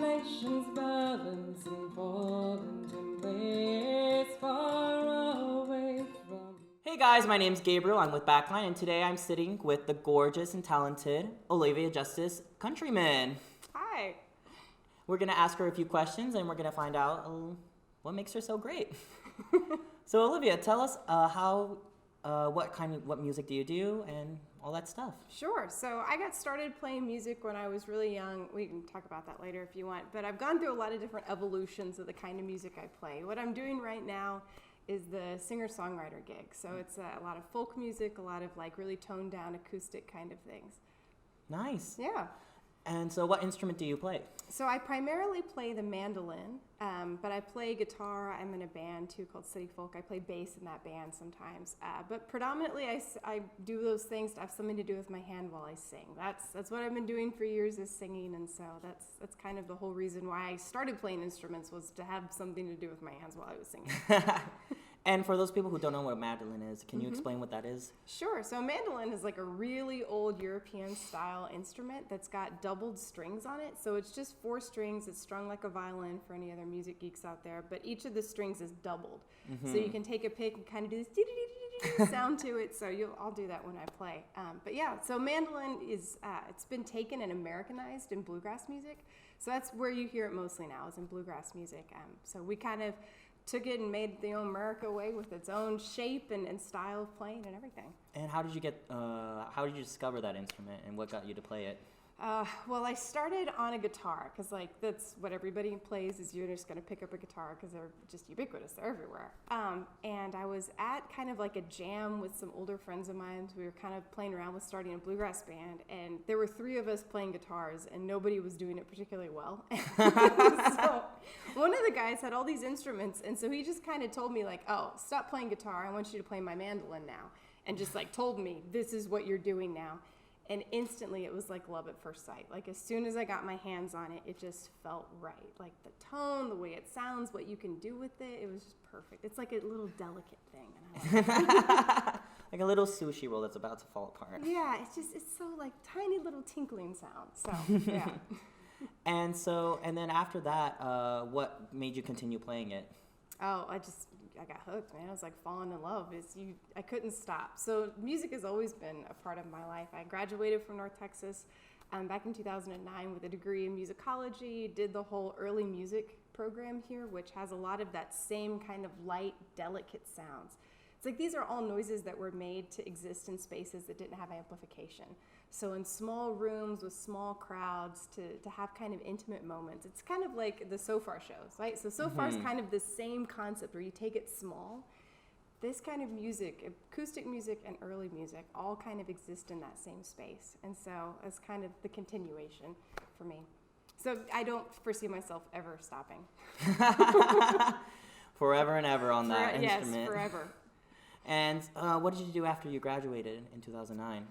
constellations balance and fall into place far away from. Hey guys, my name's Gabriel. I'm with Backline, and today I'm sitting with the gorgeous and talented Olivia Justice Countryman. Hi. We're gonna ask her a few questions, and we're gonna find out what makes her so great. So Olivia, tell us what music do you do, and all that stuff. Sure. So I got started playing music when I was really young. We can talk about that later if you want. But I've gone through a lot of different evolutions of the kind of music I play. What I'm doing right now is the singer-songwriter gig. So it's a lot of folk music, a lot of like really toned down acoustic kind of things. Nice. Yeah. And so what instrument do you play? So I primarily play the mandolin, but I play guitar. I'm in a band too called City Folk. I play bass in that band sometimes. But predominantly I do those things to have something to do with my hand while I sing. That's what I've been doing for years, is singing, and so that's kind of the whole reason why I started playing instruments, was to have something to do with my hands while I was singing. And for those people who don't know what a mandolin is, can you explain what that is? Sure. So a mandolin is like a really old European style instrument that's got doubled strings on it. So it's just 4 strings. It's strung like a violin for any other music geeks out there, but each of the strings is doubled. So you can take a pick and kind of do this dee-dee-dee-dee-dee sound to it. So I'll do that when I play. But yeah, so mandolin is, it's been taken and Americanized in bluegrass music. So that's where you hear it mostly now, is in bluegrass music. So we kind of took it and made the America way with its own shape and style of playing and everything. And how did you discover that instrument, and what got you to play it? Well, I started on a guitar, because like that's what everybody plays, is you're just going to pick up a guitar because they're just ubiquitous. They're everywhere. And I was at kind of like a jam with some older friends of mine. We were kind of playing around with starting a bluegrass band, and there were 3 of us playing guitars, and nobody was doing it particularly well. So one of the guys had all these instruments, and so he just kind of told me like, oh, stop playing guitar. I want you to play my mandolin now. And just like told me, this is what you're doing now. And instantly it was like love at first sight. Like as soon as I got my hands on it, it just felt right. Like the tone, the way it sounds, what you can do with it, it was just perfect. It's like a little delicate thing. And I love it. Like a little sushi roll that's about to fall apart. Yeah, it's so like tiny little tinkling sound. So yeah. And then after that, what made you continue playing it? Oh, I got hooked, man. I was like falling in love. I couldn't stop. So music has always been a part of my life. I graduated from North Texas back in 2009 with a degree in musicology, did the whole early music program here, which has a lot of that same kind of light, delicate sounds. It's like these are all noises that were made to exist in spaces that didn't have amplification. So in small rooms with small crowds to have kind of intimate moments. It's kind of like the Sofar shows, right? So Sofar is kind of the same concept where you take it small. This kind of music, acoustic music and early music, all kind of exist in that same space. And so it's kind of the continuation for me. So I don't foresee myself ever stopping. Forever and ever on that instrument. Yes, forever. And what did you do after you graduated in 2009?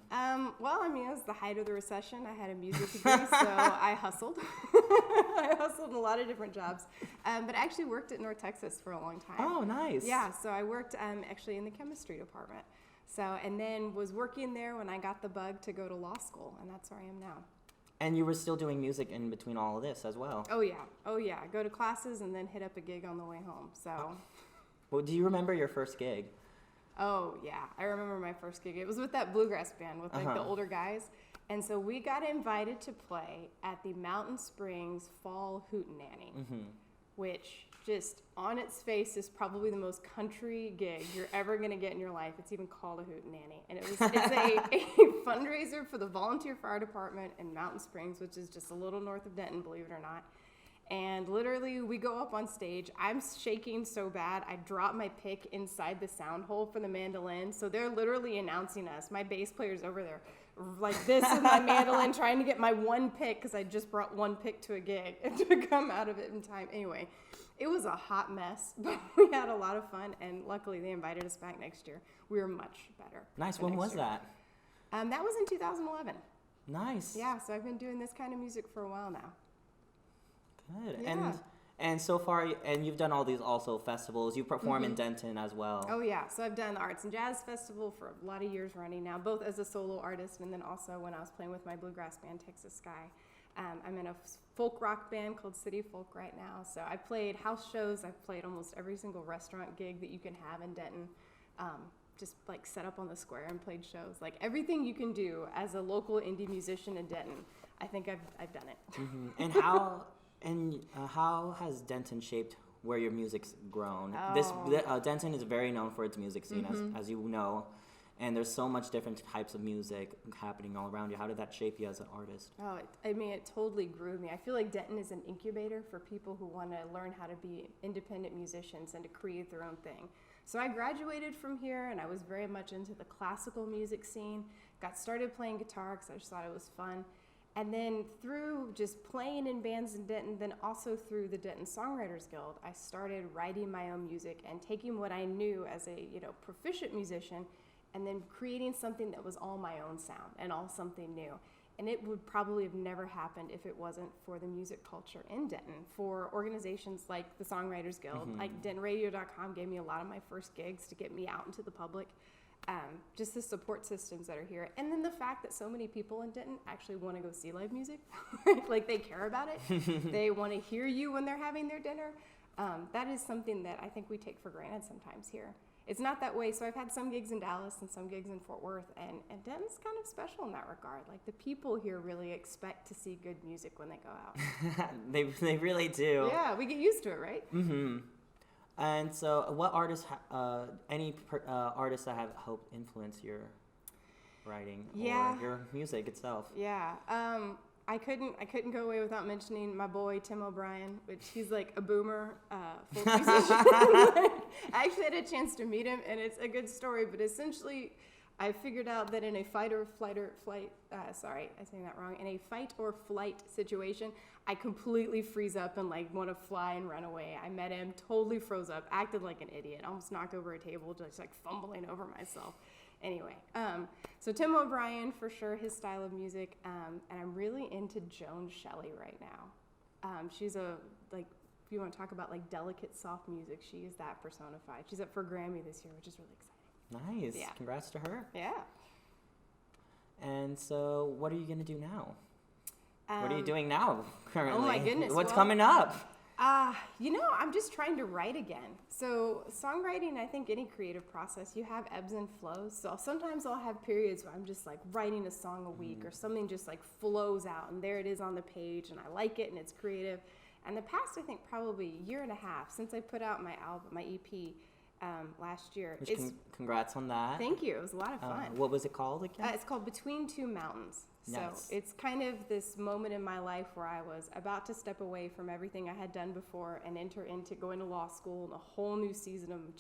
Well, I mean, it was the height of the recession. I had a music degree, so I hustled. I hustled in a lot of different jobs, but I actually worked at North Texas for a long time. Oh, nice. Yeah, so I worked actually in the chemistry department. So, and then was working there when I got the bug to go to law school, and that's where I am now. And you were still doing music in between all of this as well? Oh, yeah. I go to classes and then hit up a gig on the way home, so. Well, do you remember your first gig? Oh, yeah. I remember my first gig. It was with that bluegrass band with like the older guys. And so we got invited to play at the Mountain Springs Fall Hootenanny, which just on its face is probably the most country gig you're ever going to get in your life. It's even called a Hootenanny. And it's a fundraiser for the volunteer fire department in Mountain Springs, which is just a little north of Denton, believe it or not. And literally, we go up on stage. I'm shaking so bad, I drop my pick inside the sound hole for the mandolin. So they're literally announcing us. My bass player's over there like this with my mandolin, trying to get my one pick, because I just brought one pick to a gig to come out of it in time. Anyway, it was a hot mess, but we had a lot of fun. And luckily, they invited us back next year. We were much better. Nice. When was that? That was in 2011. Nice. Yeah, so I've been doing this kind of music for a while now. Good. Yeah. And so far, and you've done all these also festivals. You perform in Denton as well. Oh yeah, so I've done the Arts and Jazz Festival for a lot of years running now, both as a solo artist and then also when I was playing with my bluegrass band Texas Sky. I'm in a folk rock band called City Folk right now. So I played house shows. I've played almost every single restaurant gig that you can have in Denton. Just like set up on the square and played shows. Like everything you can do as a local indie musician in Denton, I think I've done it. And how has Denton shaped where your music's grown? Denton is very known for its music scene, as you know. And there's so much different types of music happening all around you. How did that shape you as an artist? Oh, it totally grew me. I feel like Denton is an incubator for people who want to learn how to be independent musicians and to create their own thing. So I graduated from here, and I was very much into the classical music scene. Got started playing guitar because I just thought it was fun. And then through just playing in bands in Denton, then also through the Denton Songwriters Guild, I started writing my own music and taking what I knew as a proficient musician and then creating something that was all my own sound and all something new. And it would probably have never happened if it wasn't for the music culture in Denton, for organizations like the Songwriters Guild. Like DentonRadio.com gave me a lot of my first gigs to get me out into the public. Just the support systems that are here. And then the fact that so many people in Denton actually want to go see live music. Like they care about it. They want to hear you when they're having their dinner. That is something that I think we take for granted sometimes here. It's not that way. So I've had some gigs in Dallas and some gigs in Fort Worth, and Denton's kind of special in that regard. Like the people here really expect to see good music when they go out. They really do. Yeah, we get used to it, right? Mm-hmm. And so what artists, artists that have helped influence your writing or your music itself? Yeah. I couldn't go away without mentioning my boy Tim O'Brien, which he's like a boomer folk musician. I actually had a chance to meet him, and it's a good story. But essentially, I figured out that in a fight or flight situation, I completely freeze up and like want to fly and run away. I met him, totally froze up, acted like an idiot, almost knocked over a table, just like fumbling over myself. Anyway, so Tim O'Brien, for sure, his style of music, and I'm really into Joan Shelley right now. She's if you want to talk about like delicate, soft music, she is that personified. She's up for a Grammy this year, which is really exciting. Nice. Yeah. Congrats to her. Yeah. And so what are you going to do now? What are you doing now currently? Oh my goodness. What's coming up? I'm just trying to write again. So songwriting, I think any creative process, you have ebbs and flows. So sometimes I'll have periods where I'm just like writing a song a week or something just like flows out and there it is on the page and I like it and it's creative. And the past, I think probably a year and a half since I put out my album, my EP, last year. Congrats on that. Thank you. It was a lot of fun. What was it called again? It's called Between Two Mountains. Nice. So it's kind of this moment in my life where I was about to step away from everything I had done before and enter into going to law school and a whole new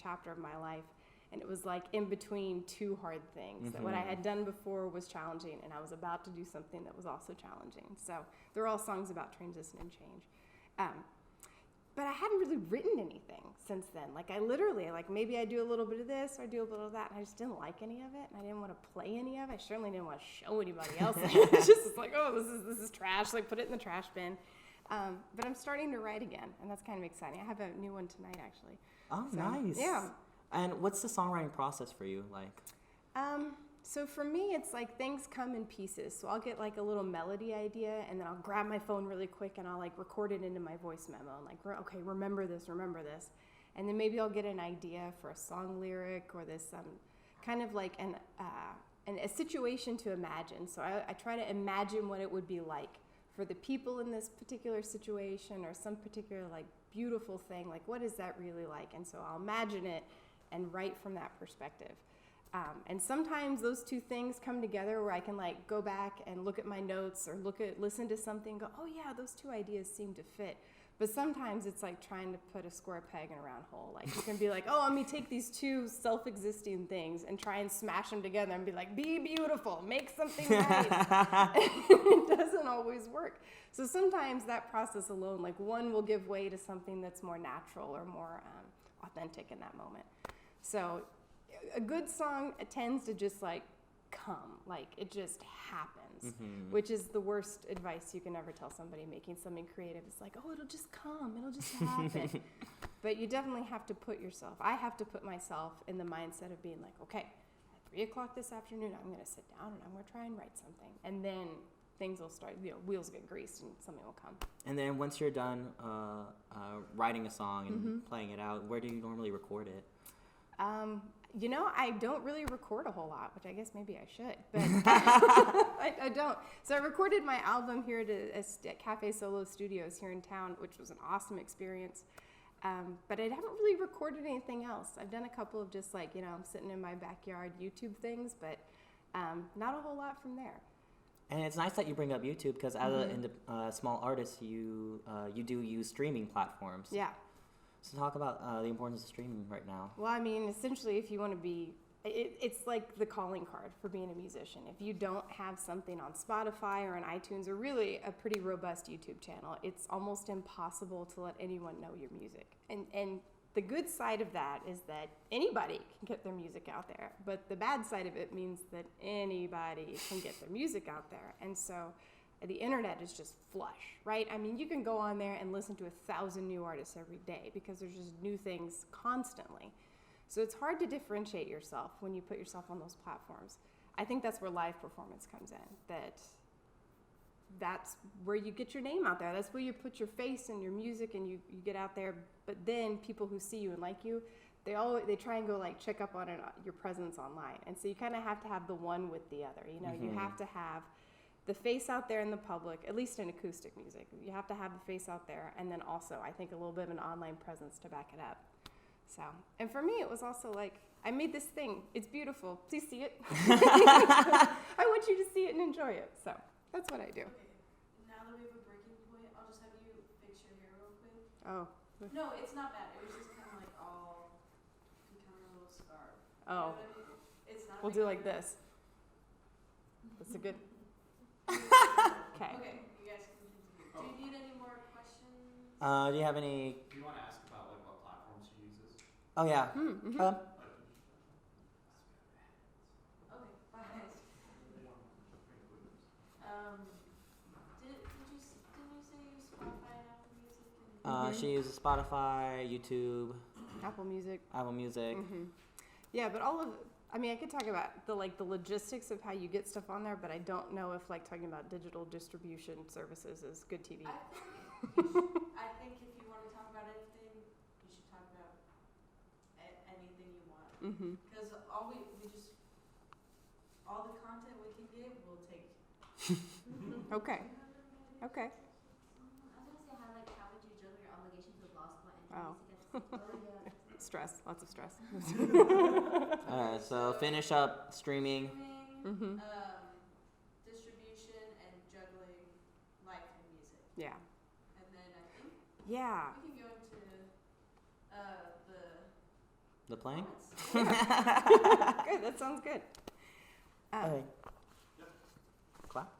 chapter of my life. And it was like in between two hard things. That what I had done before was challenging and I was about to do something that was also challenging. So they're all songs about transition and change. But I hadn't really written anything since then. Like I literally, maybe I do a little bit of this or I do a little of that, and I just didn't like any of it, and I didn't want to play any of it. I certainly didn't want to show anybody else. It's just like, oh, this is trash. Like put it in the trash bin. But I'm starting to write again, and that's kind of exciting. I have a new one tonight, actually. Oh, so, nice. Yeah. And what's the songwriting process for you like? So for me, it's like things come in pieces. So I'll get like a little melody idea, and then I'll grab my phone really quick, and I'll like record it into my voice memo. And like, okay, remember this. And then maybe I'll get an idea for a song lyric or this kind of like a situation to imagine. So I try to imagine what it would be like for the people in this particular situation or some particular like beautiful thing. Like, what is that really like? And so I'll imagine it and write from that perspective. And sometimes those two things come together where I can like go back and look at my notes or listen to something and go, oh yeah, those two ideas seem to fit. But sometimes it's like trying to put a square peg in a round hole. Like you can be like, oh, let me take these two self-existing things and try and smash them together and be like, be beautiful, make something nice. It doesn't always work. So sometimes that process alone, like one will give way to something that's more natural or more authentic in that moment. So a good song tends to just like come, like it just happens, which is the worst advice you can ever tell somebody making something creative. It's like, oh, it'll just come, it'll just happen. But you definitely have to I have to put myself in the mindset of being like, okay, at 3:00 this afternoon, I'm going to sit down and I'm going to try and write something. And then things will start, wheels get greased and something will come. And then once you're done writing a song and playing it out, where do you normally record it? I don't really record a whole lot, which I guess maybe I should, but I don't. So I recorded my album here at Cafe Solo Studios here in town, which was an awesome experience. But I haven't really recorded anything else. I've done a couple of just I'm sitting in my backyard YouTube things, but not a whole lot from there. And it's nice that you bring up YouTube because as a small artist, you do use streaming platforms. Yeah. So talk about the importance of streaming right now. Well, I mean, essentially, if you want to be, it's like the calling card for being a musician. If you don't have something on Spotify or on iTunes or really a pretty robust YouTube channel, it's almost impossible to let anyone know your music. And the good side of that is that anybody can get their music out there, but the bad side of it means that anybody can get their music out there. And so the internet is just flush, right? I mean, you can go on there and listen to 1,000 new artists every day because there's just new things constantly. So it's hard to differentiate yourself when you put yourself on those platforms. I think that's where live performance comes in, that's where you get your name out there. That's where you put your face and your music and you get out there. But then people who see you and like you, they try and go check up on your presence online. And so you kind of have to have the one with the other. You have to have the face out there in the public, at least in acoustic music. You have to have the face out there, and then also, I think, a little bit of an online presence to back it up. So, and for me, it was also I made this thing. It's beautiful. Please see it. I want you to see it and enjoy it. So, that's what I do. Okay. Now that we have a breaking point, I'll just have you fix your hair real quick. Oh. No, it's not bad. It was just kind of all, become a little scarf. Oh. You know what I mean? It's not We'll do like this. That's a good... Okay. Okay, you guys can continue. Do you need any more questions? Do you have any... Do you want to ask about what platforms she uses? Oh, yeah. Okay, bye. Didn't you say you use Spotify and Apple Music? She uses Spotify, YouTube, Apple Music. Yeah, but I could talk about the logistics of how you get stuff on there, but I don't know if talking about digital distribution services is good TV. I think if you want to talk about anything, you should talk about anything you want. Because all the content we can get, we'll take. Okay. Okay. I was gonna say how would you juggle your obligations with law school and Oh. music? Stress, lots of stress. Alright, so finish up streaming. Distribution and juggling life and music. Yeah. And then I think Yeah. we can go into The playing? comments. Good. That sounds good. Okay. Clap.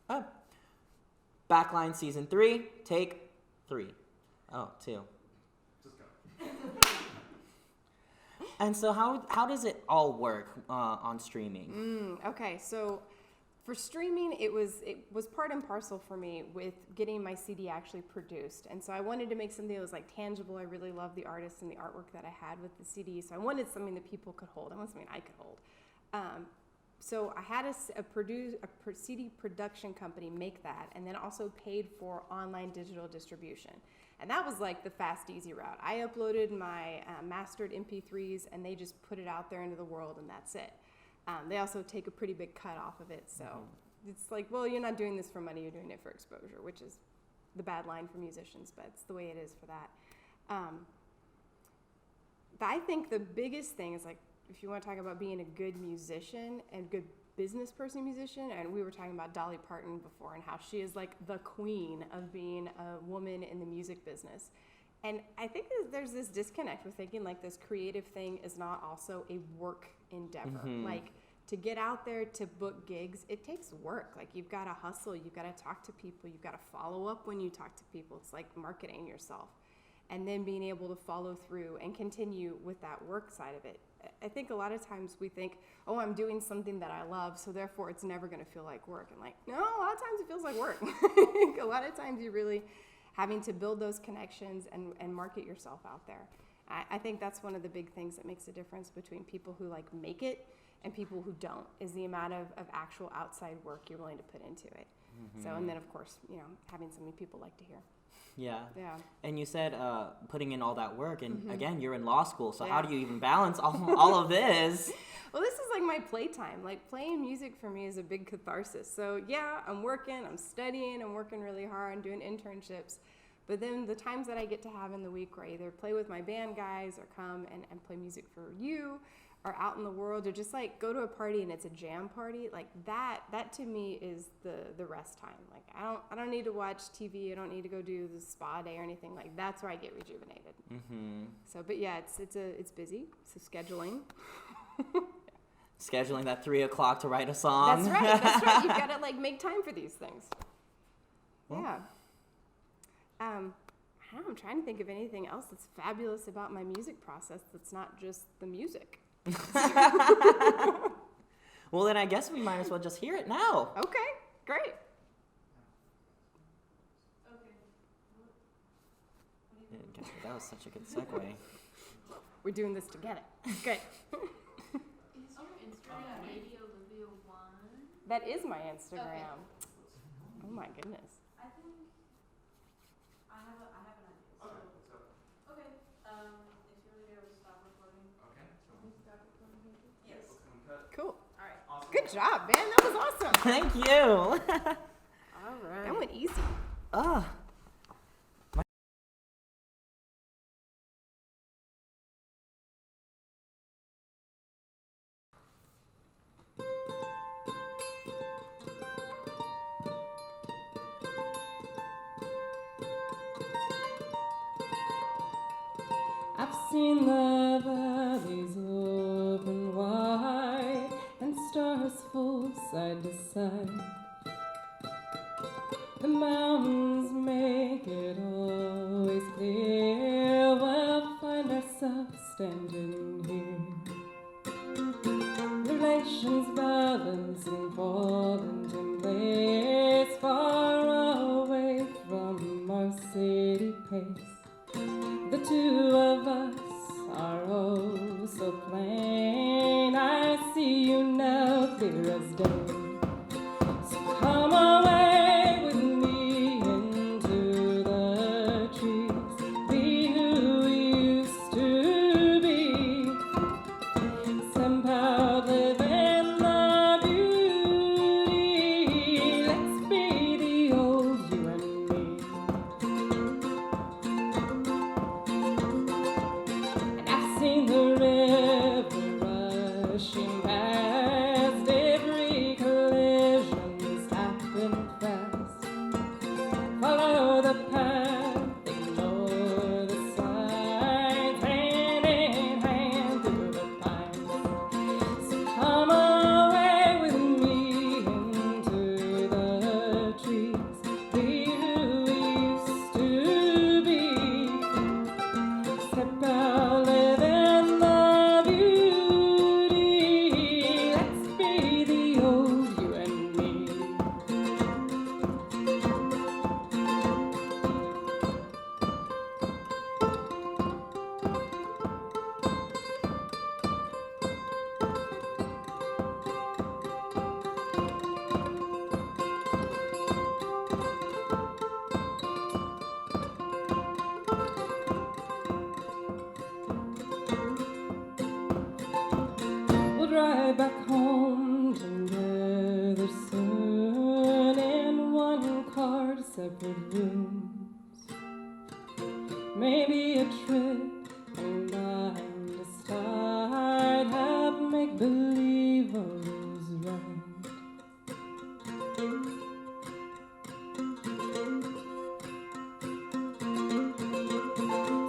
Oh. Backline season 3, take 3. Oh, 2. Just go. And so how does it all work on streaming? Okay, so for streaming, it was part and parcel for me with getting my CD actually produced. And so I wanted to make something that was tangible. I really loved the artists and the artwork that I had with the CD. So I wanted something that people could hold. I wanted something I could hold. So I had a CD production company make that, and then also paid for online digital distribution. And that was the fast, easy route. I uploaded my mastered MP3s, and they just put it out there into the world, and that's it. They also take a pretty big cut off of it. So it's well, you're not doing this for money, you're doing it for exposure, which is the bad line for musicians, but it's the way it is for that. But I think the biggest thing is if you want to talk about being a good musician and good business person musician, and we were talking about Dolly Parton before and how she is the queen of being a woman in the music business. And I think there's this disconnect with thinking this creative thing is not also a work endeavor. To get out there to book gigs, it takes work. You've got to hustle, you've got to talk to people, you've got to follow up when you talk to people. It's like marketing yourself. And then being able to follow through and continue with that work side of it. I think a lot of times we think, oh, I'm doing something that I love, so therefore it's never going to feel like work. And no, a lot of times it feels like work. A lot of times you're really having to build those connections and market yourself out there. I think that's one of the big things that makes a difference between people who make it and people who don't, is the amount of actual outside work you're willing to put into it. So, and then of course, having something people like to hear. Yeah. Yeah. And you said putting in all that work, and again, you're in law school, so Yeah. how do you even balance all of this? Well, this is like my playtime. Like, playing music for me is a big catharsis. So yeah, I'm working, I'm studying, I'm working really hard, I'm doing internships. But then the times that I get to have in the week where I either play with my band guys or come and play music for you, or out in the world, or just like go to a party and it's a jam party, like that to me is the rest time. Like, I don't need to watch TV, I don't need to go do the spa day or anything. Like, that's where I get rejuvenated. So, but yeah, it's busy. So scheduling. Scheduling that 3 o'clock to write a song. That's right. You've got to like make time for these things. Well. Yeah. I don't know, I'm trying to think of anything else that's fabulous about my music process that's not just the music. Well, then I guess we might as well just hear it now. Okay, great. That was such a good segue. We're doing this together. Good. Is your Instagram maybe Olivia 1? That is my Instagram. Oh my goodness. I think I have an idea. So, Okay, let's go. okay, if you're ready to stop recording. Okay, so Stop recording, maybe? Yes. let's come cut. Cool. All right. Awesome. Good job, man. That was awesome. Thank you. All right. That went easy. Ah. I've seen the valleys open wide and stars fall side to side. The mountains make it always clear. We'll find ourselves standing here. Relations balance and fall into place, far away from our city pace. The two of us are oh so plain. I see you now clear as day. So come away with me into the trees. Be who we used to be. Somehow live in the beauty. Let's be the old you and me. And I've seen the river rushing past, every collision's happened fast. Follow the path, ignore the signs, hand in hand through the pines. So come away with me into the trees. Be who we used to be. Step out, live in the beauty. Let's be the old you and me. We'll drive back home together soon in one car to separate rooms. Maybe a trip and I'm to start. Have make believe all is right.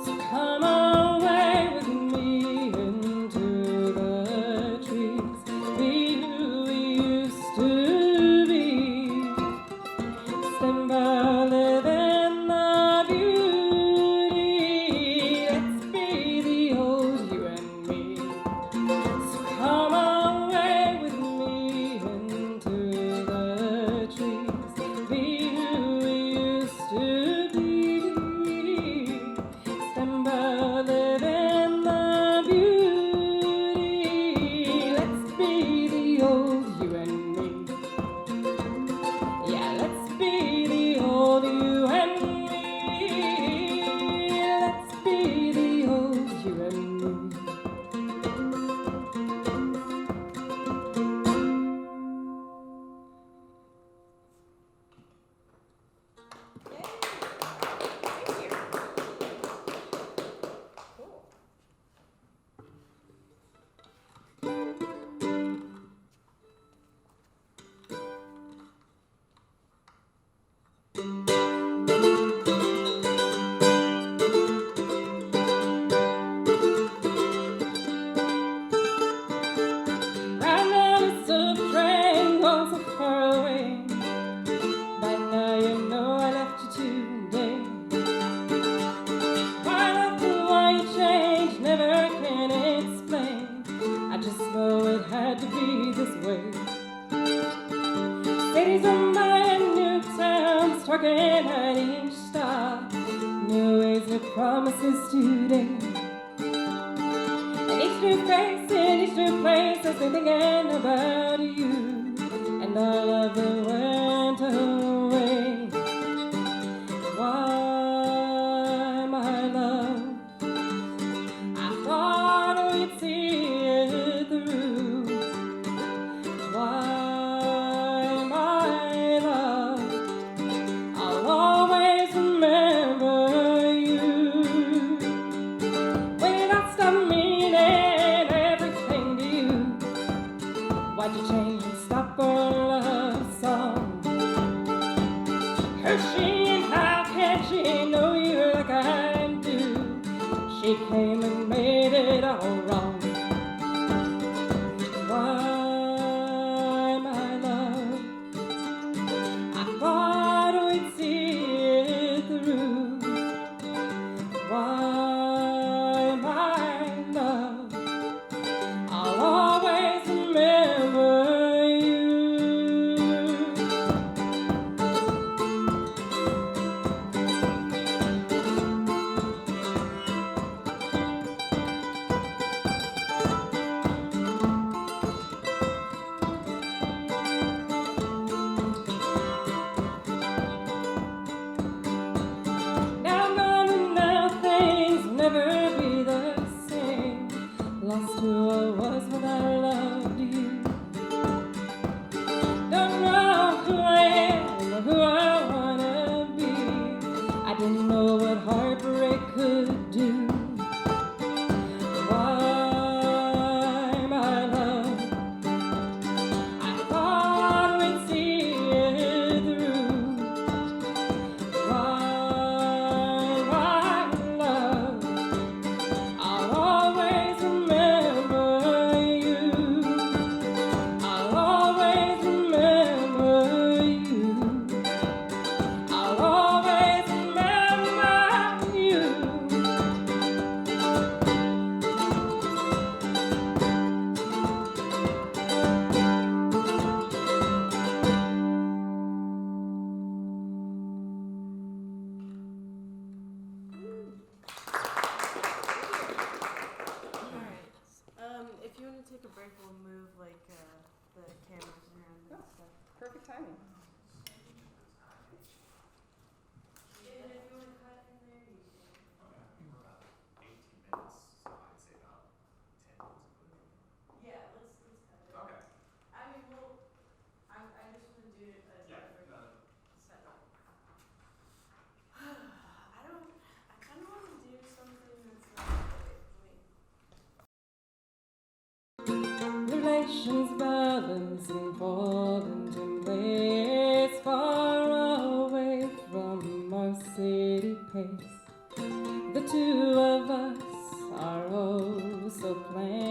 So come away with me into the trees. Be who we used to be. Stand by, live in the beauty. Let's working at each stop. New ways, new promises today. And each new face in each new place has been thinking about you. And all of it went away. Why, my love? I thought we'd see it through. Why, my love? I'll always remember you. When I stop meaning everything to you, why'd you change and stop our love song? Who's she and how can she know you like I do? She came and made it all wrong. Why, my love? I thought we'd see it through. Why, my love? I'll always remember you. Now things will never be the same. Lost who I was when I loved you. Don't know who I am or who I wanna be. I didn't know what heartbreak could do. Why, my love? I thought we'd see it through. Why, my love? I'll always remember you. I'll always remember you. I'll always remember you. If you want to take a break, we'll move like the cameras around and stuff. Perfect timing. And if you want to cut in there, you can. We're about 18 minutes, so I'd say about 10 minutes. Yeah, let's cut it. Okay. I mean, I just want to do a different setup. I kind of want to do something that's Relations balance and fall into place far away from our city pace. The two of us are oh so plain.